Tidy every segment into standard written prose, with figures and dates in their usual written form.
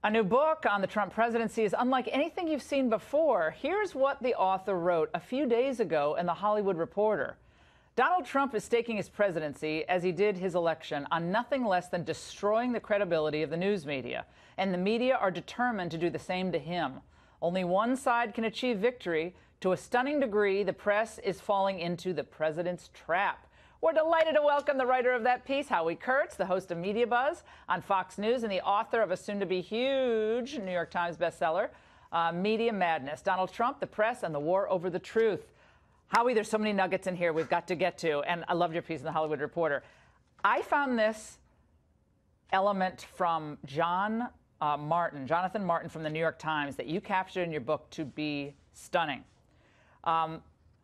A new book on the Trump presidency is unlike anything you've seen before. Here's what the author wrote a few days ago in The Hollywood Reporter. Donald Trump is staking his presidency, as he did his election, on nothing less than destroying the credibility of the news media. And the media are determined to do the same to him. Only one side can achieve victory. To a stunning degree, the press is falling into the president's trap. We're delighted to welcome the writer of that piece, Howard Kurtz, the host of MediaBuzz on Fox News and the author of a soon-to-be huge New York Times bestseller, Media Madness, Donald Trump, the Press, and the War Over the Truth. Howie, there's so many nuggets in here we've got to get to, and I loved your piece in The Hollywood Reporter. I found this element from Jonathan Martin from the New York Times that you captured in your book to be stunning.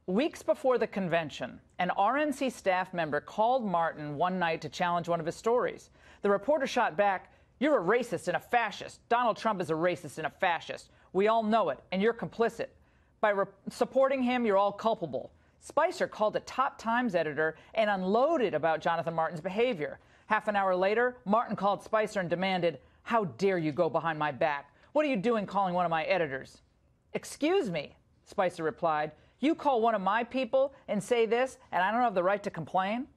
Weeks before the convention, an RNC staff member called Martin one night to challenge one of his stories. The reporter shot back, "You're a racist and a fascist. Donald Trump is a racist and a fascist. We all know it, and you're complicit. By supporting him, you're all culpable." Spicer called a top Times editor and unloaded about Jonathan Martin's behavior. Half an hour later, Martin called Spicer and demanded, "How dare you go behind my back? What are you doing calling one of my editors?" "Excuse me," Spicer replied. "You call one of my people and say this, and I don't have the right to complain?"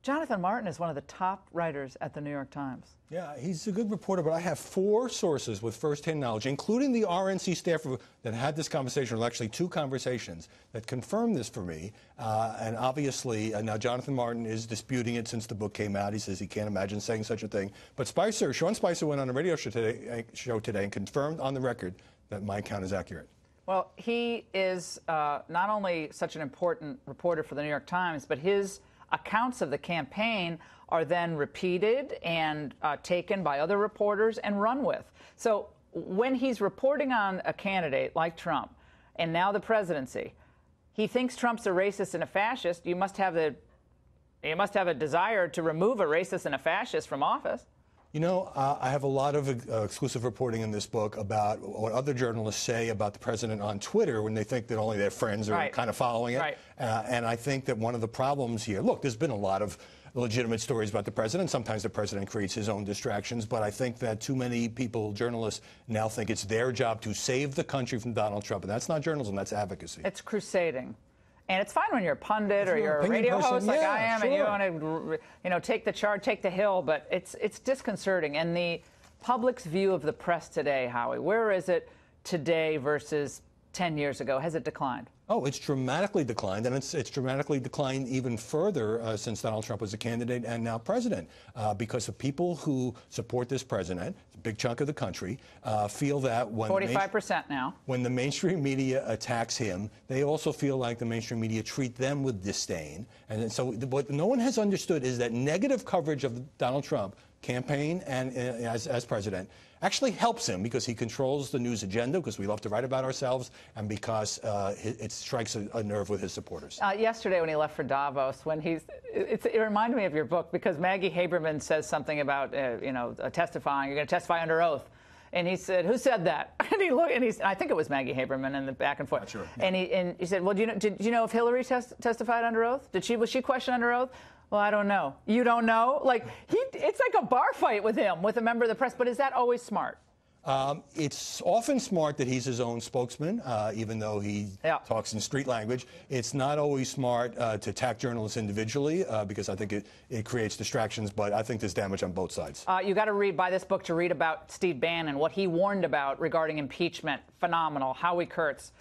Jonathan Martin is one of the top writers at the New York Times. Yeah, he's a good reporter, but I have 4 sources with first-hand knowledge, including the RNC staffer that had this conversation, or actually 2 conversations, that confirmed this for me. And obviously, now Jonathan Martin is disputing it since the book came out. He says he can't imagine saying such a thing. But Sean Spicer went on a radio show today and confirmed on the record that my account is accurate. Well, he is not only such an important reporter for the New York Times, but his accounts of the campaign are then repeated and taken by other reporters and run with. So when he's reporting on a candidate like Trump and now the presidency, he thinks Trump's a racist and a fascist. You must have a desire to remove a racist and a fascist from office. You know, I have a lot of exclusive reporting in this book about what other journalists say about the president on Twitter when they think that only their friends are kind of following it. Right. And I think that one of the problems here, look, there's been a lot of legitimate stories about the president. Sometimes the president creates his own distractions, but I think that too many people, journalists, now think it's their job to save the country from Donald Trump. And that's not journalism, that's advocacy. It's crusading. And it's fine when you're a pundit or you're a radio host like I am, and you want to, take the charge, take the hill. But it's disconcerting. And the public's view of the press today, Howie, where is it today versus 10 years ago? Has it declined? Oh, it's dramatically declined, and it's dramatically declined even further since Donald Trump was a candidate and now president, because the people who support this president, a big chunk of the country, feel that when 45% now, when the mainstream media attacks him, they also feel like the mainstream media treat them with disdain. And so what no one has understood is that negative coverage of Donald Trump campaign and as president actually helps him, because he controls the news agenda, because we love to write about ourselves, and because it strikes a nerve with his supporters. Yesterday when he left for Davos, when it reminded me of your book, because Maggie Haberman says something about testifying. You're going to testify under oth. And he said, "Who said that?" And he looked, and I think it was Maggie Haberman, and the back and forth. Not sure. Yeah. And he said, "Well, did you know if Hillary testified under oath? Was she questioned under oath?" "Well, I don't know." "You don't know?" Like it's like a bar fight with him, with a member of the press. But is that always smart? It's often smart that he's his own spokesman, even though he talks in street language. It's not always smart to attack journalists individually, because I think it creates distractions, but I think there's damage on both sides. You got to buy this book to read about Steve Bannon, what he warned about regarding impeachment. Phenomenal. Howard Kurtz.